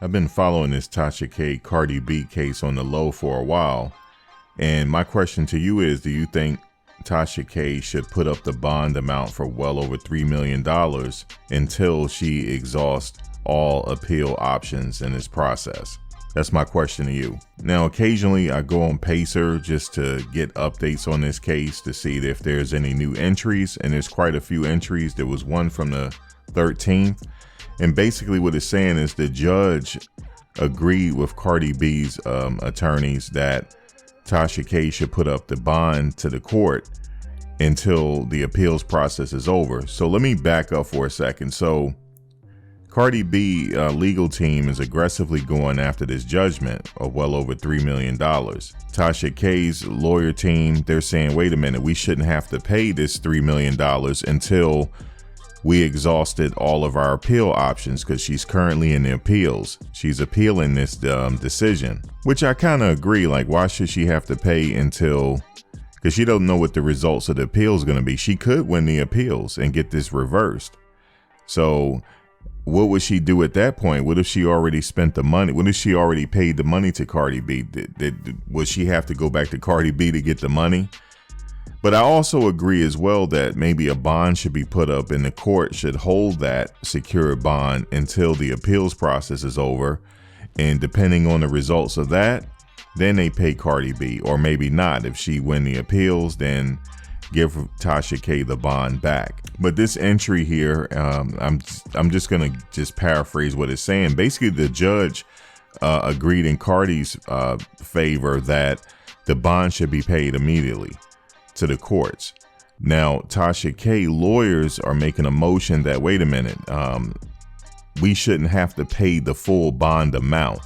I've been following this Tasha K Cardi B case on the low for a while. And my question to you is, do you think Tasha K should put up the bond amount for well over $3 million until she exhausts all appeal options in this process? That's my question to you. Now, occasionally I go on Pacer just to get updates on this case to see if there's any new entries, and there's quite a few entries. There was one from the 13th, and basically what it's saying is the judge agreed with Cardi B's attorneys that Tasha K should put up the bond to the court until the appeals process is over. So let me back up for a second. So Cardi B legal team is aggressively going after this judgment of well over $3 million. Tasha K's lawyer team, they're saying, wait a minute, we shouldn't have to pay this $3 million until we exhausted all of our appeal options, because she's currently in the appeals. She's appealing this decision, which I kind of agree. Like, why should she have to pay until, because she don't know what the results of the appeal is going to be. She could win the appeals and get this reversed. So what would she do at that point? What if she already spent the money? What if she already paid the money to Cardi B? Would she have to go back to Cardi B to get the money? But I also agree as well that maybe a bond should be put up, and the court should hold that secured bond until the appeals process is over. And depending on the results of that, then they pay Cardi B, or maybe not. If she win the appeals, then give Tasha K the bond back. But this entry here, I'm just gonna paraphrase what it's saying. Basically, the judge agreed in Cardi's favor that the bond should be paid immediately to the courts. Now, Tasha K lawyers are making a motion that, wait a minute, we shouldn't have to pay the full bond amount.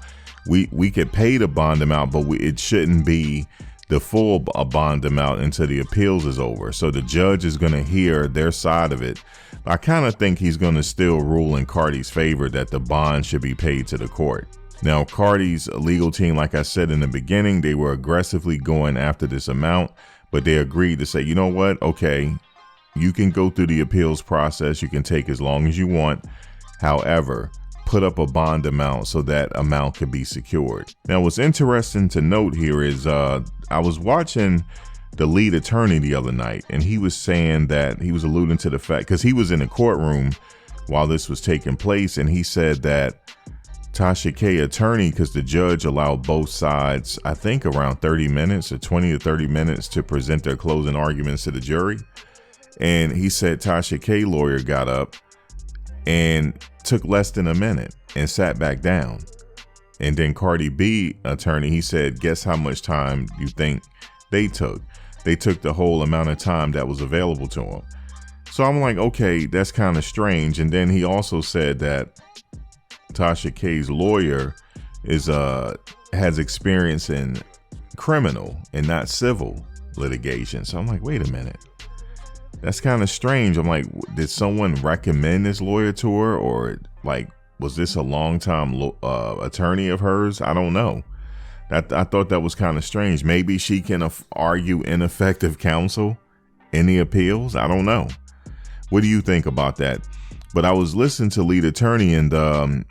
We could pay the bond amount, but it shouldn't be the full bond amount until the appeals is over. So the judge is going to hear their side of it. I kind of think he's going to still rule in Cardi's favor that the bond should be paid to the court. Now, Cardi's legal team, like I said in the beginning, they were aggressively going after this amount, but they agreed to say, you know what? Okay, you can go through the appeals process. You can take as long as you want. However, put up a bond amount so that amount could be secured. Now, what's interesting to note here is I was watching the lead attorney the other night, and he was saying that he was alluding to the fact, because he was in the courtroom while this was taking place, and he said that Tasha K attorney, because the judge allowed both sides, I think around 30 minutes or 20 to 30 minutes to present their closing arguments to the jury. And he said Tasha K lawyer got up and took less than a minute and sat back down. And then Cardi B attorney, he said, guess how much time you think they took? They took the whole amount of time that was available to them. So I'm like, okay, that's kind of strange. And then he also said that Tasha K's lawyer has experience in criminal and not civil litigation. So I'm like, wait a minute. That's kind of strange. I'm like, did someone recommend this lawyer to her, or like, was this a long-time attorney of hers? I don't know. I thought that was kind of strange. Maybe she can argue ineffective counsel in the appeals. I don't know. What do you think about that? But I was listening to lead attorney, and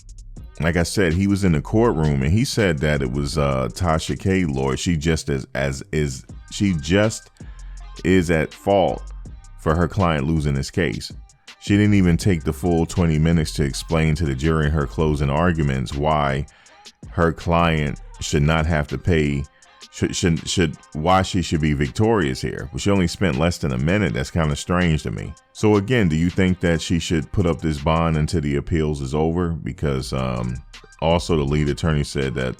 like I said, he was in the courtroom, and he said that it was Tasha K lawyer. She just is at fault for her client losing this case. She didn't even take the full 20 minutes to explain to the jury in her closing arguments why her client should not have to pay, why she should be victorious here. But she only spent less than a minute. That's kind of strange to me. So again, do you think that she should put up this bond until the appeals is over? Because also the lead attorney said that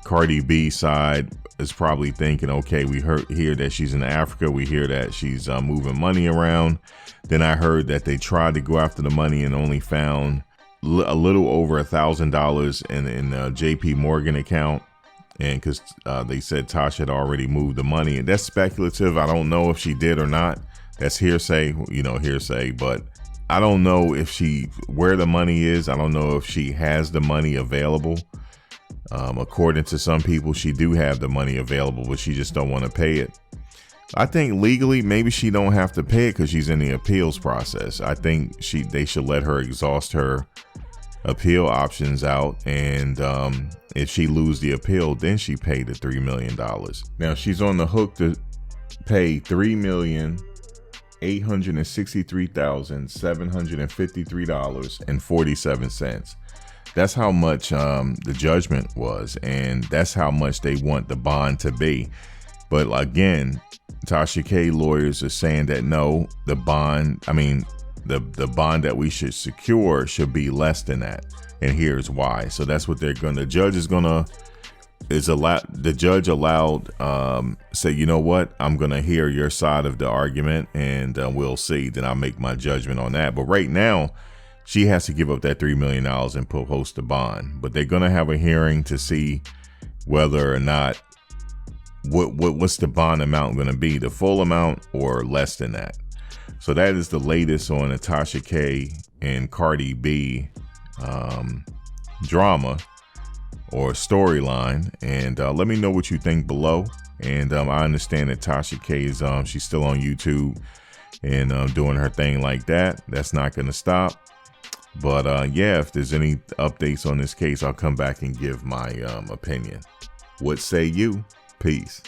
Cardi B side is probably thinking, okay, we hear that she's in Africa. We hear that she's moving money around. Then I heard that they tried to go after the money and only found a little over $1,000 in a JP Morgan account. And because they said Tasha had already moved the money, and that's speculative. I don't know if she did or not. That's hearsay, hearsay. But I don't know where the money is. I don't know if she has the money available. According to some people, she do have the money available, but she just don't want to pay it. I think legally, maybe she don't have to pay it because she's in the appeals process. I think they should let her exhaust her appeal options out, and if she lose the appeal, then she paid the $3 million. Now she's on the hook to pay $3,863,753.47. That's how much the judgment was, and that's how much they want the bond to be. But again, Tasha K lawyers are saying that no, the bond, the bond that we should secure should be less than that. And here's why. So that's what the judge allowed, say, you know what, I'm going to hear your side of the argument, and we'll see. Then I'll make my judgment on that. But right now, she has to give up that $3 million and post the bond. But they're going to have a hearing to see whether or not, what's the bond amount going to be, the full amount or less than that. So that is the latest on the Tasha K and Cardi B drama or storyline. And let me know what you think below. And I understand that Tasha K is she's still on YouTube and doing her thing like that. That's not going to stop. But yeah, if there's any updates on this case, I'll come back and give my opinion. What say you? Peace.